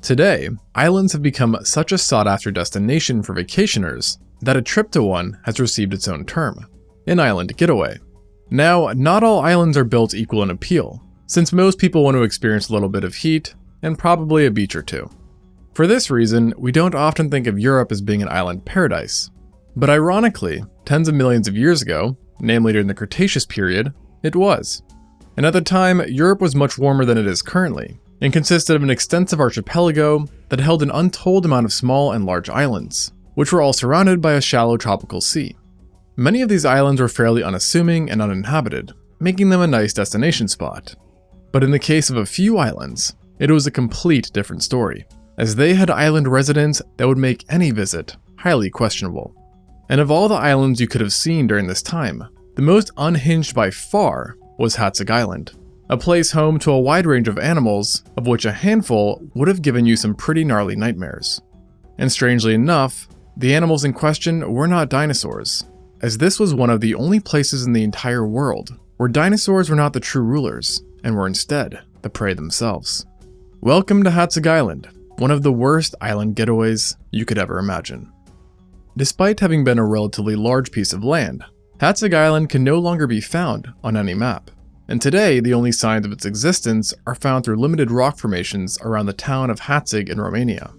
Today, islands have become such a sought-after destination for vacationers that a trip to one has received its own term, an island getaway. Now, not all islands are built equal in appeal, since most people want to experience a little bit of heat and probably a beach or two. For this reason, we don't often think of Europe as being an island paradise. But ironically, tens of millions of years ago, namely during the Cretaceous period, it was. And at the time, Europe was much warmer than it is currently, and consisted of an extensive archipelago that held an untold amount of small and large islands, which were all surrounded by a shallow tropical sea. Many of these islands were fairly unassuming and uninhabited, making them a nice destination spot. But in the case of a few islands, it was a complete different story, as they had island residents that would make any visit highly questionable. And of all the islands you could have seen during this time, the most unhinged by far was Hateg Island, a place home to a wide range of animals, of which a handful would have given you some pretty gnarly nightmares. And strangely enough, the animals in question were not dinosaurs, as this was one of the only places in the entire world where dinosaurs were not the true rulers, and were instead the prey themselves. Welcome to Hateg Island, one of the worst island getaways you could ever imagine. Despite having been a relatively large piece of land, Hateg Island can no longer be found on any map, and today the only signs of its existence are found through limited rock formations around the town of Hateg in Romania.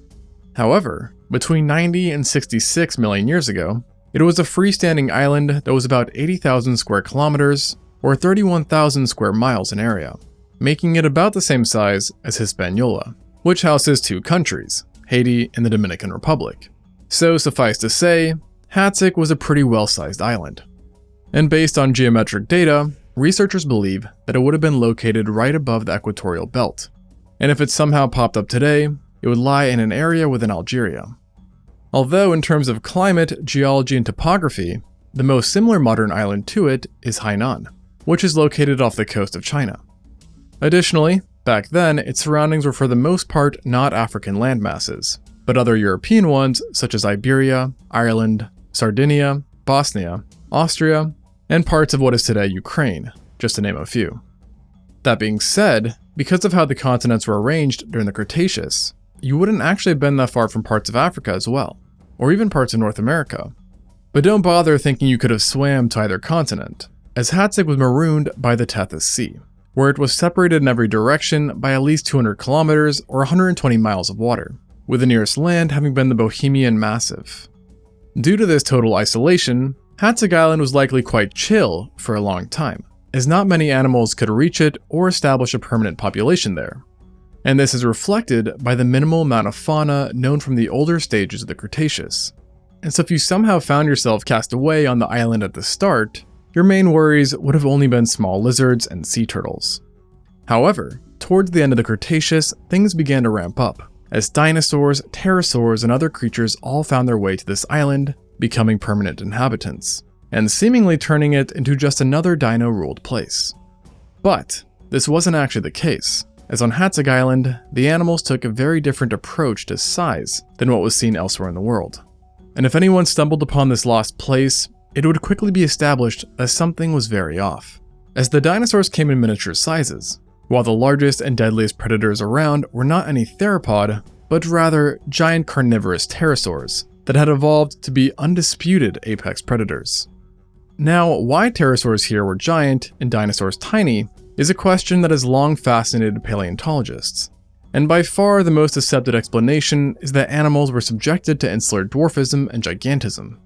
However, between 90 and 66 million years ago, it was a freestanding island that was about 80,000 square kilometers, or 31,000 square miles in area, making it about the same size as Hispaniola, which houses two countries, Haiti and the Dominican Republic. So suffice to say, Hateg was a pretty well-sized island. And based on geometric data, researchers believe that it would have been located right above the equatorial belt. And if it somehow popped up today, it would lie in an area within Algeria. Although in terms of climate, geology, and topography, the most similar modern island to it is Hainan, which is located off the coast of China. Additionally, back then, its surroundings were for the most part not African landmasses, but other European ones such as Iberia, Ireland, Sardinia, Bosnia, Austria, and parts of what is today Ukraine, just to name a few. That being said, because of how the continents were arranged during the Cretaceous, you wouldn't actually have been that far from parts of Africa as well, or even parts of North America. But don't bother thinking you could have swam to either continent, as Hateg was marooned by the Tethys Sea, where it was separated in every direction by at least 200 kilometers or 120 miles of water, with the nearest land having been the Bohemian Massif. Due to this total isolation, Hateg Island was likely quite chill for a long time, as not many animals could reach it or establish a permanent population there. And this is reflected by the minimal amount of fauna known from the older stages of the Cretaceous. And so if you somehow found yourself cast away on the island at the start, your main worries would have only been small lizards and sea turtles. However, towards the end of the Cretaceous, things began to ramp up, as dinosaurs, pterosaurs, and other creatures all found their way to this island, becoming permanent inhabitants, and seemingly turning it into just another dino-ruled place. But this wasn't actually the case, as on Hateg Island, the animals took a very different approach to size than what was seen elsewhere in the world. And if anyone stumbled upon this lost place, it would quickly be established that something was very off, as the dinosaurs came in miniature sizes, while the largest and deadliest predators around were not any theropod, but rather giant carnivorous pterosaurs that had evolved to be undisputed apex predators. Now, why pterosaurs here were giant and dinosaurs tiny is a question that has long fascinated paleontologists. And by far the most accepted explanation is that animals were subjected to insular dwarfism and gigantism.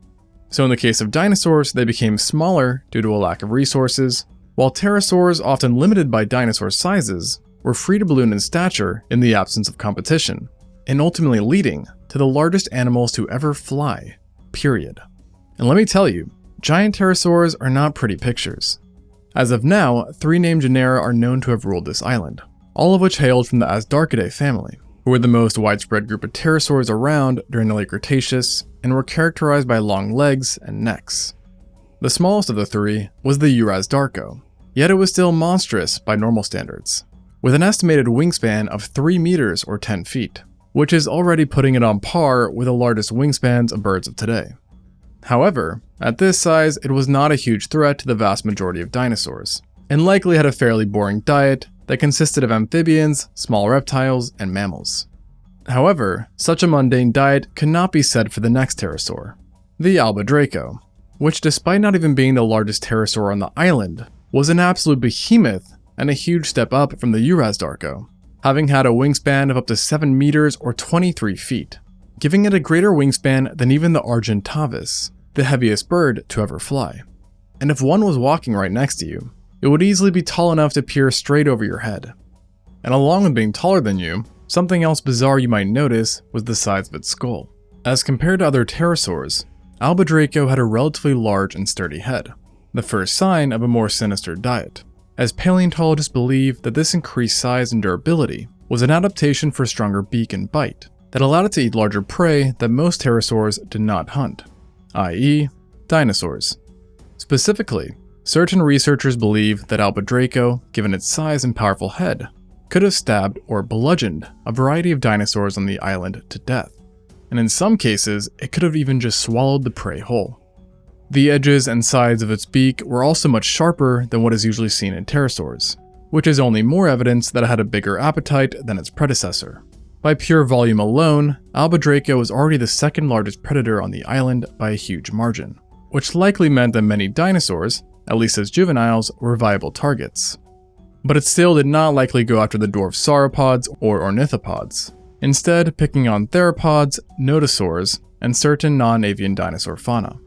So in the case of dinosaurs, they became smaller due to a lack of resources, while pterosaurs, often limited by dinosaur sizes, were free to balloon in stature in the absence of competition, and ultimately leading to the largest animals to ever fly, period. And let me tell you, giant pterosaurs are not pretty pictures. As of now, 3 named genera are known to have ruled this island, all of which hailed from the Asdarchidae family, who were the most widespread group of pterosaurs around during the late Cretaceous and were characterized by long legs and necks. The smallest of the 3 was the Urasdarko, yet it was still monstrous by normal standards, with an estimated wingspan of 3 meters or 10 feet, which is already putting it on par with the largest wingspans of birds of today. However, at this size, it was not a huge threat to the vast majority of dinosaurs, and likely had a fairly boring diet that consisted of amphibians, small reptiles, and mammals. However, such a mundane diet could not be said for the next pterosaur, the Albadraco, which despite not even being the largest pterosaur on the island, was an absolute behemoth and a huge step up from the Urasdarco, having had a wingspan of up to 7 meters or 23 feet, giving it a greater wingspan than even the Argentavis, the heaviest bird to ever fly. And if one was walking right next to you, it would easily be tall enough to peer straight over your head. And along with being taller than you, something else bizarre you might notice was the size of its skull. As compared to other pterosaurs, Albadraco had a relatively large and sturdy head, the first sign of a more sinister diet, as paleontologists believe that this increased size and durability was an adaptation for a stronger beak and bite that allowed it to eat larger prey that most pterosaurs did not hunt, i.e. dinosaurs. Specifically, certain researchers believe that Albadraco, given its size and powerful head, could have stabbed or bludgeoned a variety of dinosaurs on the island to death, and in some cases, it could have even just swallowed the prey whole. The edges and sides of its beak were also much sharper than what is usually seen in pterosaurs, which is only more evidence that it had a bigger appetite than its predecessor. By pure volume alone, Albadraco was already the second largest predator on the island by a huge margin, which likely meant that many dinosaurs, at least as juveniles, were viable targets. But it still did not likely go after the dwarf sauropods or ornithopods, instead picking on theropods, nodosaurs, and certain non-avian dinosaur fauna.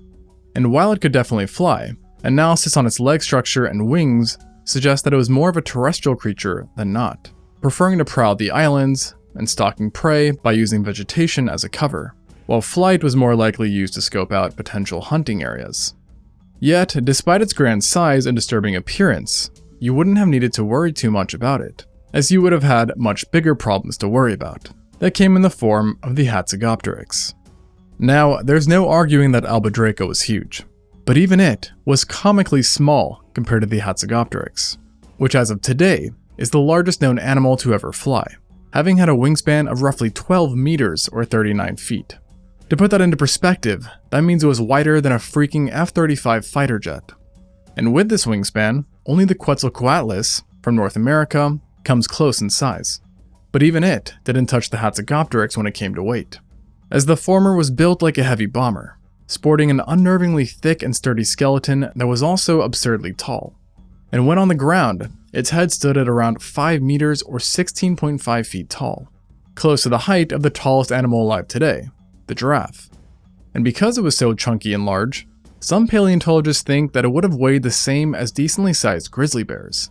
And while it could definitely fly, analysis on its leg structure and wings suggests that it was more of a terrestrial creature than not, preferring to prowl the islands and stalking prey by using vegetation as a cover, while flight was more likely used to scope out potential hunting areas. Yet, despite its grand size and disturbing appearance, you wouldn't have needed to worry too much about it, as you would have had much bigger problems to worry about, that came in the form of the Hatzegopteryx. Now, there's no arguing that Albadraco was huge, but even it was comically small compared to the Hatzegopteryx, which as of today is the largest known animal to ever fly, having had a wingspan of roughly 12 meters or 39 feet. To put that into perspective, that means it was wider than a freaking F-35 fighter jet. And with this wingspan, only the Quetzalcoatlus from North America comes close in size, but even it didn't touch the Hatzegopteryx when it came to weight, as the former was built like a heavy bomber, sporting an unnervingly thick and sturdy skeleton that was also absurdly tall. And when on the ground, its head stood at around 5 meters or 16.5 feet tall, close to the height of the tallest animal alive today, the giraffe. And because it was so chunky and large, some paleontologists think that it would have weighed the same as decently sized grizzly bears.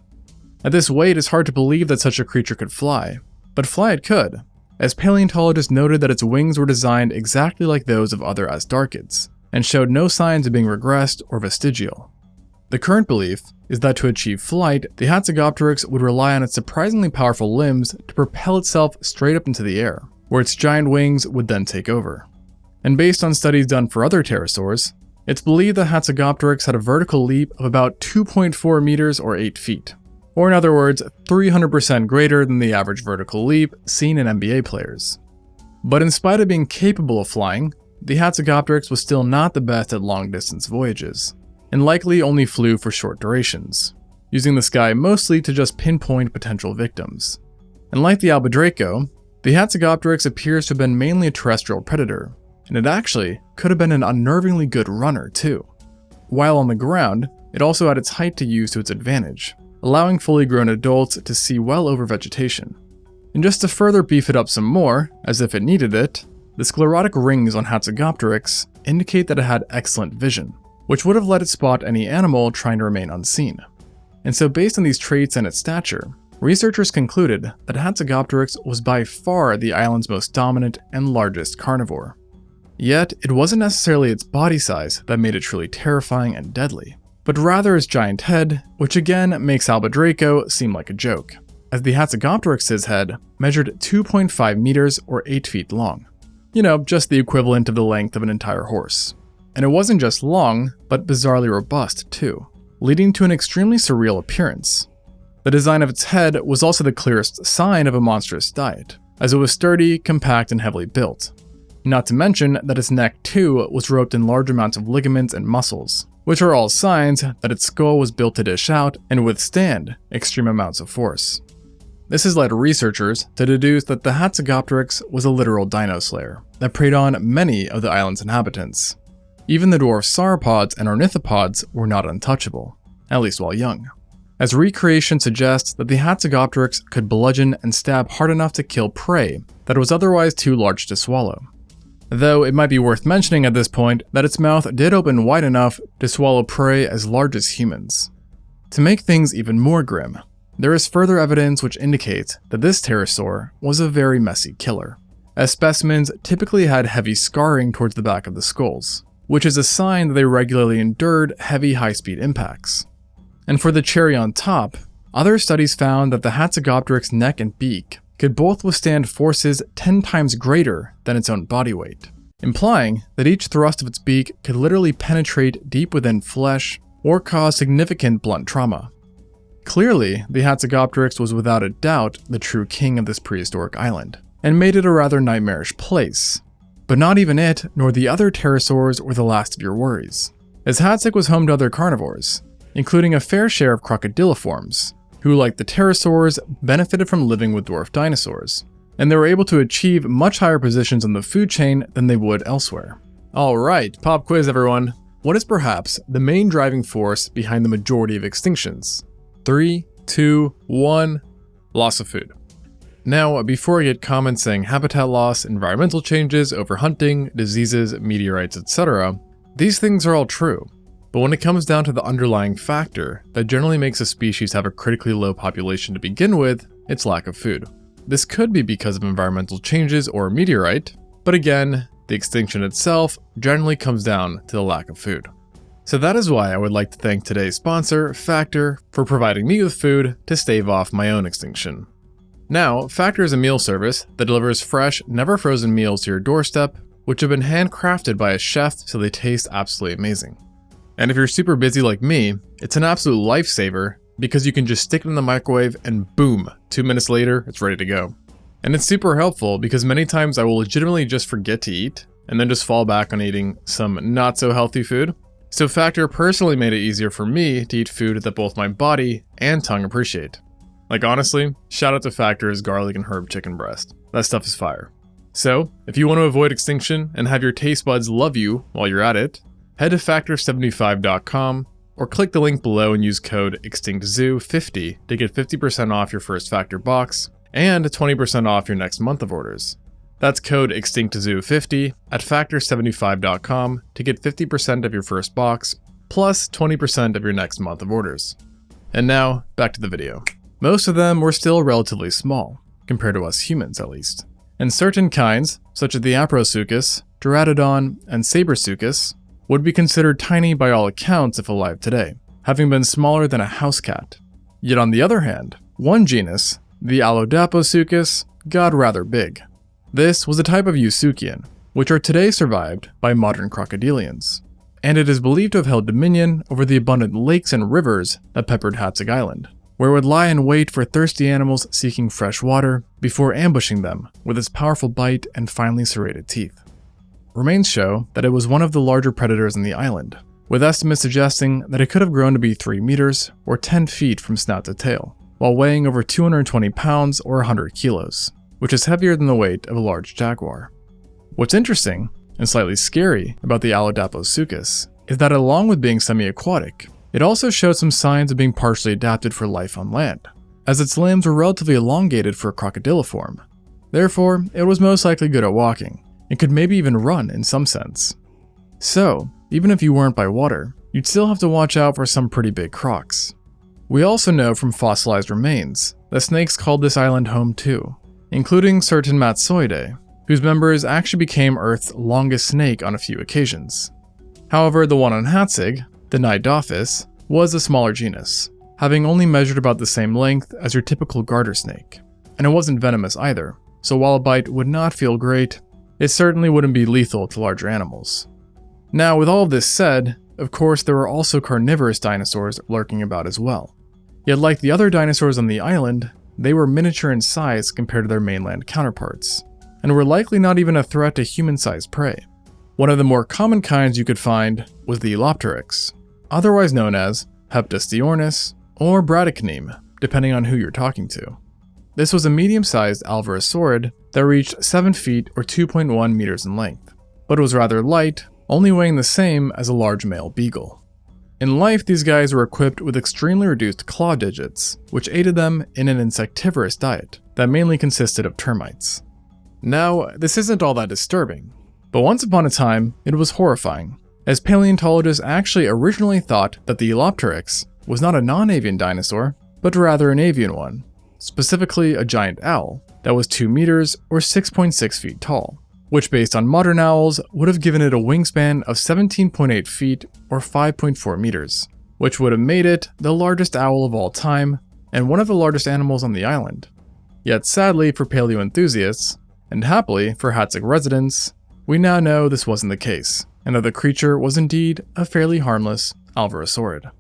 At this weight, it's hard to believe that such a creature could fly, but fly it could, as paleontologists noted that its wings were designed exactly like those of other Astarchids, and showed no signs of being regressed or vestigial. The current belief is that to achieve flight, the Hatzegopteryx would rely on its surprisingly powerful limbs to propel itself straight up into the air, where its giant wings would then take over. And based on studies done for other pterosaurs, it's believed that Hatzegopteryx had a vertical leap of about 2.4 meters or 8 feet, or in other words, 300% greater than the average vertical leap seen in NBA players. But in spite of being capable of flying, the Hatzegopteryx was still not the best at long-distance voyages, and likely only flew for short durations, using the sky mostly to just pinpoint potential victims. And like the Albadraco, the Hatzegopteryx appears to have been mainly a terrestrial predator, and it actually could have been an unnervingly good runner too. While on the ground, it also had its height to use to its advantage, allowing fully grown adults to see well over vegetation. And just to further beef it up some more, as if it needed it, the sclerotic rings on Hatzegopteryx indicate that it had excellent vision, which would have let it spot any animal trying to remain unseen. And so based on these traits and its stature, researchers concluded that Hatzegopteryx was by far the island's most dominant and largest carnivore. Yet, it wasn't necessarily its body size that made it truly terrifying and deadly, but rather its giant head, which again makes Albadraco seem like a joke, as the Hatzegopteryx's head measured 2.5 meters or 8 feet long. You know, just the equivalent of the length of an entire horse. And it wasn't just long, but bizarrely robust too, leading to an extremely surreal appearance. The design of its head was also the clearest sign of a monstrous diet, as it was sturdy, compact, and heavily built. Not to mention that its neck too was roped in large amounts of ligaments and muscles, which are all signs that its skull was built to dish out and withstand extreme amounts of force. This has led researchers to deduce that the Hatzegopteryx was a literal dino slayer that preyed on many of the island's inhabitants. Even the dwarf sauropods and ornithopods were not untouchable, at least while young, as recreation suggests that the Hatzegopteryx could bludgeon and stab hard enough to kill prey that was otherwise too large to swallow. Though it might be worth mentioning at this point that its mouth did open wide enough to swallow prey as large as humans. To make things even more grim, there is further evidence which indicates that this pterosaur was a very messy killer, as specimens typically had heavy scarring towards the back of the skulls, which is a sign that they regularly endured heavy high-speed impacts. And for the cherry on top, other studies found that the Hatzegopteryx's neck and beak could both withstand forces 10 times greater than its own body weight, implying that each thrust of its beak could literally penetrate deep within flesh or cause significant blunt trauma. Clearly, the Hatzegopteryx was without a doubt the true king of this prehistoric island, and made it a rather nightmarish place. But not even it, nor the other pterosaurs were the last of your worries, as Hateg was home to other carnivores, including a fair share of crocodiliforms, who, like the pterosaurs, benefited from living with dwarf dinosaurs, and they were able to achieve much higher positions on the food chain than they would elsewhere. Alright, pop quiz everyone. What is perhaps the main driving force behind the majority of extinctions? 3, 2, 1, loss of food. Now, before I get comments saying habitat loss, environmental changes, overhunting, diseases, meteorites, etc., these things are all true. But when it comes down to the underlying factor that generally makes a species have a critically low population to begin with, it's lack of food. This could be because of environmental changes or a meteorite, but again, the extinction itself generally comes down to the lack of food. So that is why I would like to thank today's sponsor, Factor, for providing me with food to stave off my own extinction. Now, Factor is a meal service that delivers fresh, never frozen meals to your doorstep, which have been handcrafted by a chef so they taste absolutely amazing. And if you're super busy like me, it's an absolute lifesaver because you can just stick it in the microwave and boom, 2 minutes later, it's ready to go. And it's super helpful because many times I will legitimately just forget to eat and then just fall back on eating some not so healthy food. So Factor personally made it easier for me to eat food that both my body and tongue appreciate. Like honestly, shout out to Factor's garlic and herb chicken breast. That stuff is fire. So, if you want to avoid extinction and have your taste buds love you while you're at it, head to factor75.com or click the link below and use code ExtinctZoo50 to get 50% off your first Factor box and 20% off your next month of orders. That's code ExtinctZoo50 at factor75.com to get 50% of your first box plus 20% of your next month of orders. And now, back to the video. Most of them were still relatively small, compared to us humans at least. And certain kinds, such as the Aproseuchus, Duratodon, and Sabersuchus, would be considered tiny by all accounts if alive today, having been smaller than a house cat. Yet on the other hand, one genus, the Allodaposuchus, got rather big. This was a type of Eusuchian, which are today survived by modern crocodilians, and it is believed to have held dominion over the abundant lakes and rivers that peppered Hateg Island, where it would lie in wait for thirsty animals seeking fresh water before ambushing them with its powerful bite and finely serrated teeth. Remains show that it was one of the larger predators on the island, with estimates suggesting that it could have grown to be 3 meters or 10 feet from snout to tail, while weighing over 220 pounds or 100 kilos, which is heavier than the weight of a large jaguar. What's interesting, and slightly scary, about the Allodaposuchus is that along with being semi-aquatic, it also showed some signs of being partially adapted for life on land, as its limbs were relatively elongated for a crocodiliform. Therefore, it was most likely good at walking, and could maybe even run in some sense. So, even if you weren't by water, you'd still have to watch out for some pretty big crocs. We also know from fossilized remains that snakes called this island home too, including certain Matsoidae, whose members actually became Earth's longest snake on a few occasions. However, the one on Hateg, the Nidophois, was a smaller genus, having only measured about the same length as your typical garter snake, and it wasn't venomous either, so while a bite would not feel great, it certainly wouldn't be lethal to larger animals. Now, with all of this said, of course there were also carnivorous dinosaurs lurking about as well. Yet like the other dinosaurs on the island, they were miniature in size compared to their mainland counterparts, and were likely not even a threat to human-sized prey. One of the more common kinds you could find was the Ecology, otherwise known as Heptostheornis or Bradykinin, depending on who you're talking to. This was a medium-sized alvarosaurid that reached 7 feet or 2.1 meters in length, but was rather light, only weighing the same as a large male beagle. In life, these guys were equipped with extremely reduced claw digits, which aided them in an insectivorous diet that mainly consisted of termites. Now, this isn't all that disturbing, but once upon a time, it was horrifying, as paleontologists actually originally thought that the Ecology was not a non-avian dinosaur, but rather an avian one, specifically a giant owl that was 2 meters or 6.6 feet tall, which based on modern owls would have given it a wingspan of 17.8 feet or 5.4 meters, which would have made it the largest owl of all time and one of the largest animals on the island. Yet sadly for paleo enthusiasts, and happily for Hateg residents, we now know this wasn't the case, and that the creature was indeed a fairly harmless alvarosaurid.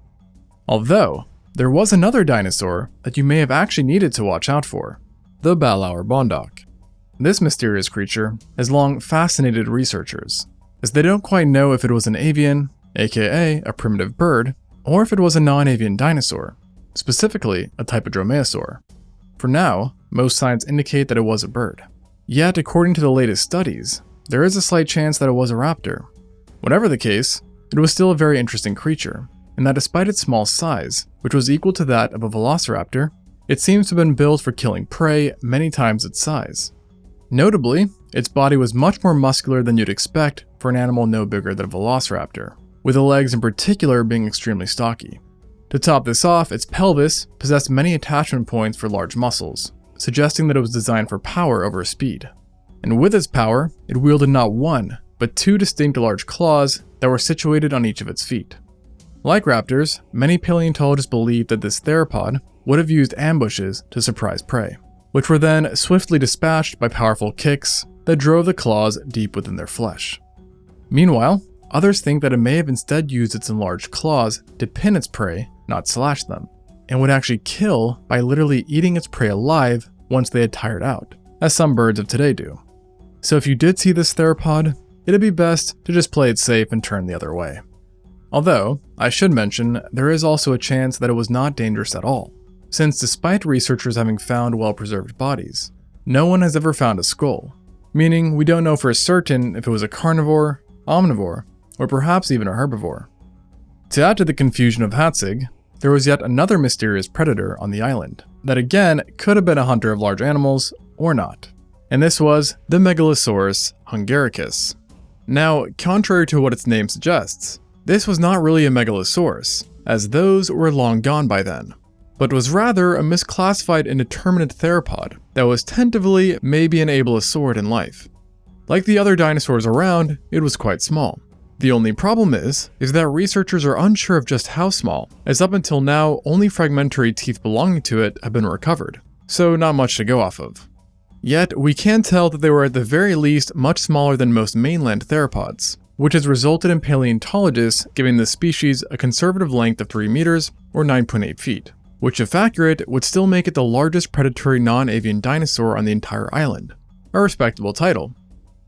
Although, there was another dinosaur that you may have actually needed to watch out for, the Balauerbondok. This mysterious creature has long fascinated researchers, as they don't quite know if it was an avian, aka a primitive bird, or if it was a non-avian dinosaur, specifically a type of dromaeosaur. For now, most signs indicate that it was a bird. Yet, according to the latest studies, there is a slight chance that it was a raptor. Whatever the case, it was still a very interesting creature, and that despite its small size, which was equal to that of a velociraptor, it seems to have been built for killing prey many times its size. Notably, its body was much more muscular than you'd expect for an animal no bigger than a velociraptor, with the legs in particular being extremely stocky. To top this off, its pelvis possessed many attachment points for large muscles, suggesting that it was designed for power over speed. And with its power, it wielded not one, but 2 distinct large claws that were situated on each of its feet. Like raptors, many paleontologists believe that this theropod would have used ambushes to surprise prey, which were then swiftly dispatched by powerful kicks that drove the claws deep within their flesh. Meanwhile, others think that it may have instead used its enlarged claws to pin its prey, not slash them, and would actually kill by literally eating its prey alive once they had tired out, as some birds of today do. So if you did see this theropod, it'd be best to just play it safe and turn the other way. Although, I should mention, there is also a chance that it was not dangerous at all, since despite researchers having found well-preserved bodies, no one has ever found a skull, meaning we don't know for certain if it was a carnivore, omnivore, or perhaps even a herbivore. To add to the confusion of Hateg, there was yet another mysterious predator on the island, that again could have been a hunter of large animals, or not. And this was the Megalosaurus hungaricus. Now, contrary to what its name suggests, this was not really a megalosaurus, as those were long gone by then, but was rather a misclassified indeterminate theropod that was tentatively maybe an ableisaurid in life. Like the other dinosaurs around, it was quite small. The only problem is that researchers are unsure of just how small, as up until now only fragmentary teeth belonging to it have been recovered, so not much to go off of. Yet, we can tell that they were at the very least much smaller than most mainland theropods, which has resulted in paleontologists giving the species a conservative length of 3 meters or 9.8 feet, which if accurate would still make it the largest predatory non-avian dinosaur on the entire island, a respectable title.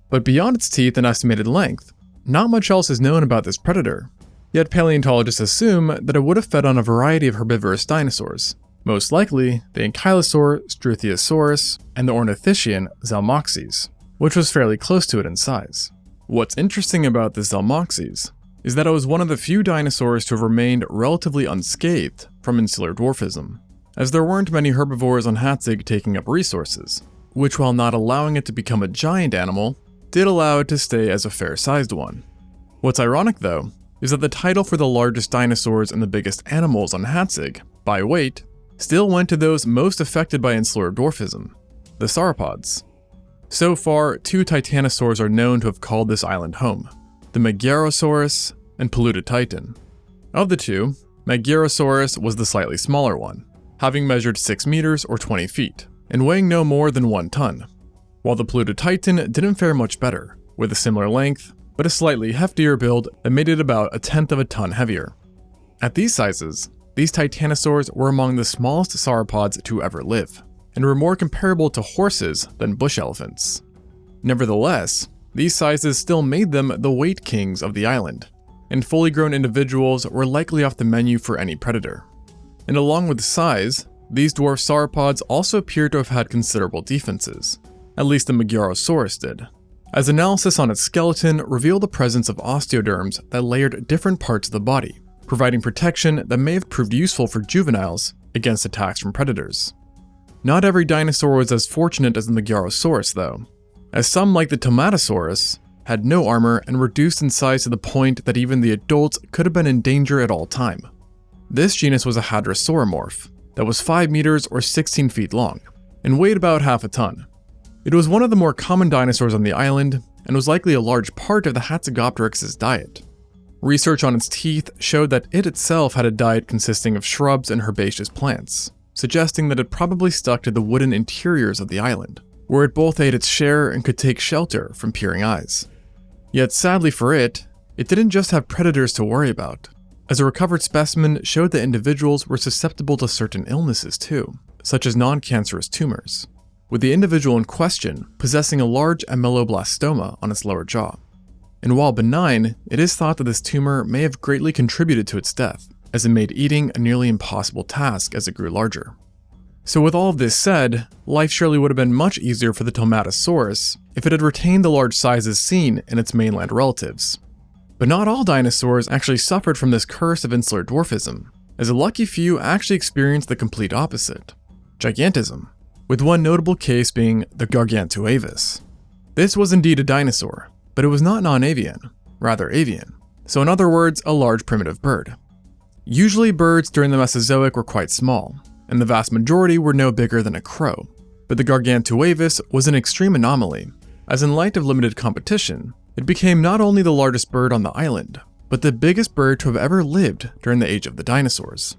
But beyond its teeth and estimated length, not much else is known about this predator, yet paleontologists assume that it would have fed on a variety of herbivorous dinosaurs, most likely the Ankylosaur Struthiosaurus and the ornithischian Zalmoxes, which was fairly close to it in size. What's interesting about this Zalmoxes is that it was one of the few dinosaurs to have remained relatively unscathed from insular dwarfism, as there weren't many herbivores on Hateg taking up resources, which while not allowing it to become a giant animal, did allow it to stay as a fair-sized one. What's ironic though, is that the title for the largest dinosaurs and the biggest animals on Hateg, by weight, still went to those most affected by insular dwarfism, the sauropods. So far, 2 titanosaurs are known to have called this island home, the Megarosaurus and Paludatitan. Of the 2, Megarosaurus was the slightly smaller one, having measured 6 meters or 20 feet, and weighing no more than 1 ton, while the Paludatitan didn't fare much better, with a similar length, but a slightly heftier build that made it about 1/10 of a ton heavier. At these sizes, these titanosaurs were among the smallest sauropods to ever live, and were more comparable to horses than bush elephants. Nevertheless, these sizes still made them the weight kings of the island, and fully grown individuals were likely off the menu for any predator. And along with size, these dwarf sauropods also appear to have had considerable defenses. At least the Megalosaurus did, as analysis on its skeleton revealed the presence of osteoderms that layered different parts of the body, providing protection that may have proved useful for juveniles against attacks from predators. Not every dinosaur was as fortunate as the Megalosaurus though, as some like the Pterosaurs had no armor and reduced in size to the point that even the adults could have been in danger at all time. This genus was a hadrosauromorph that was 5 meters or 16 feet long and weighed about half a ton. It was one of the more common dinosaurs on the island and was likely a large part of the Hatzegopteryx's diet. Research on its teeth showed that it itself had a diet consisting of shrubs and herbaceous plants, suggesting that it probably stuck to the wooden interiors of the island, where it both ate its share and could take shelter from peering eyes. Yet sadly for it didn't just have predators to worry about, as a recovered specimen showed that individuals were susceptible to certain illnesses too, such as non-cancerous tumors, with the individual in question possessing a large ameloblastoma on its lower jaw. And while benign, it is thought that this tumor may have greatly contributed to its death, as it made eating a nearly impossible task as it grew larger. So with all of this said, life surely would have been much easier for the Pterosaurus if it had retained the large sizes seen in its mainland relatives. But not all dinosaurs actually suffered from this curse of insular dwarfism, as a lucky few actually experienced the complete opposite, gigantism, with one notable case being the Gargantuavis. This was indeed a dinosaur, but it was not non-avian, rather avian, so in other words, a large primitive bird. Usually birds during the Mesozoic were quite small, and the vast majority were no bigger than a crow, but the Gargantuavis was an extreme anomaly, as in light of limited competition, it became not only the largest bird on the island, but the biggest bird to have ever lived during the age of the dinosaurs.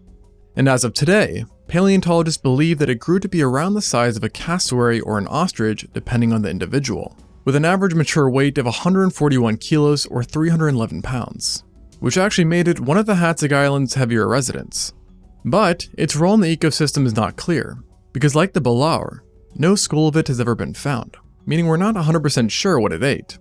And as of today, paleontologists believe that it grew to be around the size of a cassowary or an ostrich depending on the individual, with an average mature weight of 141 kilos or 311 pounds, which actually made it one of the Hateg Island's heavier residents. But its role in the ecosystem is not clear, because like the Balaur, no skull of it has ever been found, meaning we're not 100% sure what it ate.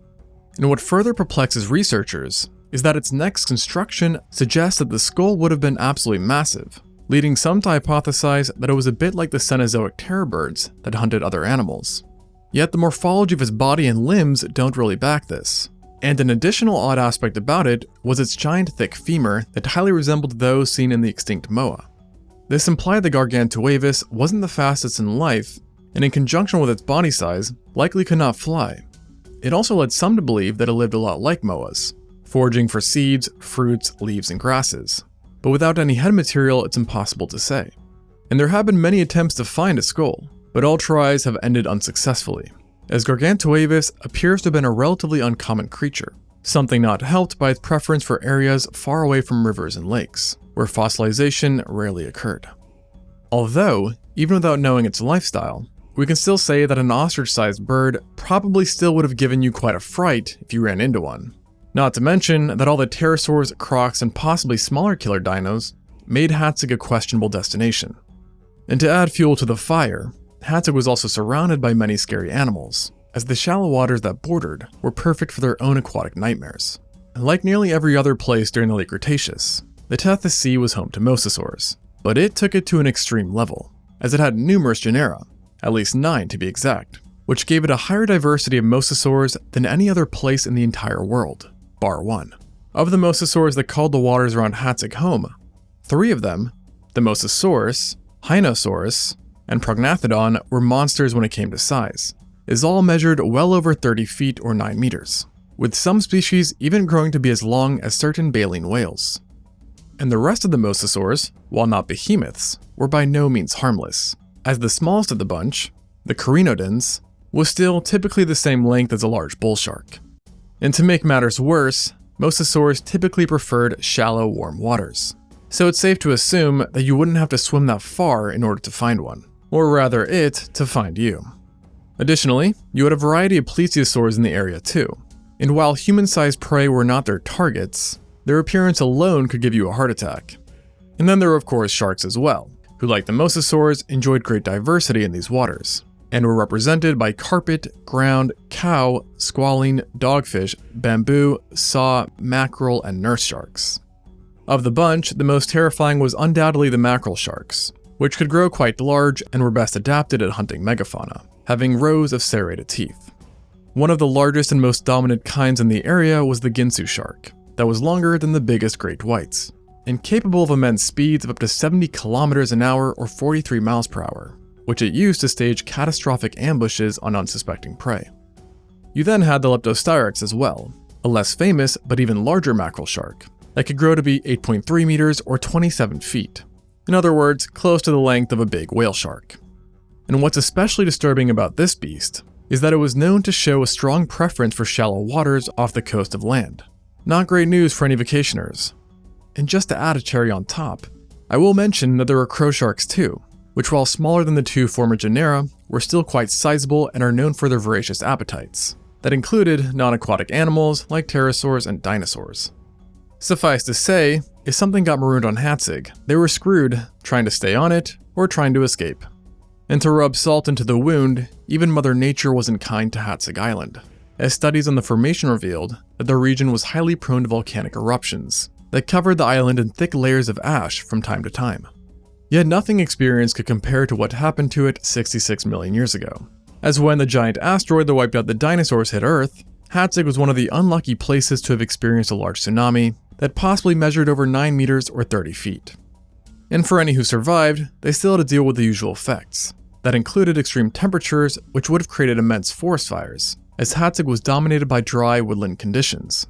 And what further perplexes researchers is that its next construction suggests that the skull would have been absolutely massive, leading some to hypothesize that it was a bit like the Cenozoic terror birds that hunted other animals. Yet the morphology of its body and limbs don't really back this. And an additional odd aspect about it was its giant thick femur that highly resembled those seen in the extinct moa. This implied the Gargantuavis wasn't the fastest in life, and in conjunction with its body size, likely could not fly. It also led some to believe that it lived a lot like moas, foraging for seeds, fruits, leaves, and grasses. But without any head material, it's impossible to say. And there have been many attempts to find a skull, but all tries have ended unsuccessfully, as Gargantuavis appears to have been a relatively uncommon creature, something not helped by its preference for areas far away from rivers and lakes, where fossilization rarely occurred. Although, even without knowing its lifestyle, we can still say that an ostrich-sized bird probably still would have given you quite a fright if you ran into one. Not to mention that all the pterosaurs, crocs, and possibly smaller killer dinos made Hateg a questionable destination. And to add fuel to the fire, Hateg was also surrounded by many scary animals, as the shallow waters that bordered were perfect for their own aquatic nightmares. Like nearly every other place during the late Cretaceous, the Tethys Sea was home to mosasaurs, but it took it to an extreme level, as it had numerous genera, at least 9 to be exact, which gave it a higher diversity of mosasaurs than any other place in the entire world, bar one. Of the mosasaurs that called the waters around Hateg home, 3 of them, the Mosasaurus, Hinosaurus, and Prognathodon, were monsters when it came to size, as all measured well over 30 feet or 9 meters, with some species even growing to be as long as certain baleen whales. And the rest of the mosasaurs, while not behemoths, were by no means harmless, as the smallest of the bunch, the Carinodons, was still typically the same length as a large bull shark. And to make matters worse, mosasaurs typically preferred shallow, warm waters, so it's safe to assume that you wouldn't have to swim that far in order to find one, or rather it to find you. Additionally, you had a variety of plesiosaurs in the area too, and while human-sized prey were not their targets, their appearance alone could give you a heart attack. And then there were of course sharks as well, who like the mosasaurs enjoyed great diversity in these waters, and were represented by carpet, ground, cow, squalene, dogfish, bamboo, saw, mackerel, and nurse sharks. Of the bunch, the most terrifying was undoubtedly the mackerel sharks, which could grow quite large and were best adapted at hunting megafauna, having rows of serrated teeth. One of the largest and most dominant kinds in the area was the Ginsu shark, that was longer than the biggest great whites, and capable of immense speeds of up to 70 kilometers an hour or 43 miles per hour, which it used to stage catastrophic ambushes on unsuspecting prey. You then had the Leptostyrax as well, a less famous but even larger mackerel shark, that could grow to be 8.3 meters or 27 feet. In other words, close to the length of a big whale shark. And what's especially disturbing about this beast is that it was known to show a strong preference for shallow waters off the coast of land. Not great news for any vacationers. And just to add a cherry on top, I will mention that there are crow sharks too, which while smaller than the two former genera, were still quite sizable and are known for their voracious appetites, that included non-aquatic animals like pterosaurs and dinosaurs. Suffice to say, if something got marooned on Hateg, they were screwed, trying to stay on it or trying to escape. And to rub salt into the wound, even Mother Nature wasn't kind to Hateg Island, as studies on the formation revealed that the region was highly prone to volcanic eruptions that covered the island in thick layers of ash from time to time. Yet nothing experienced could compare to what happened to it 66 million years ago, as when the giant asteroid that wiped out the dinosaurs hit Earth, Hateg was one of the unlucky places to have experienced a large tsunami that possibly measured over 9 meters or 30 feet. And for any who survived, they still had to deal with the usual effects. That included extreme temperatures, which would have created immense forest fires, as Hateg was dominated by dry woodland conditions.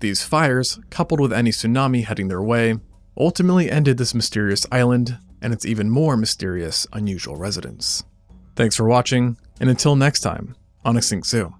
These fires, coupled with any tsunami heading their way, ultimately ended this mysterious island and its even more mysterious, unusual residents. Thanks for watching, and until next time on ExtinctZoo.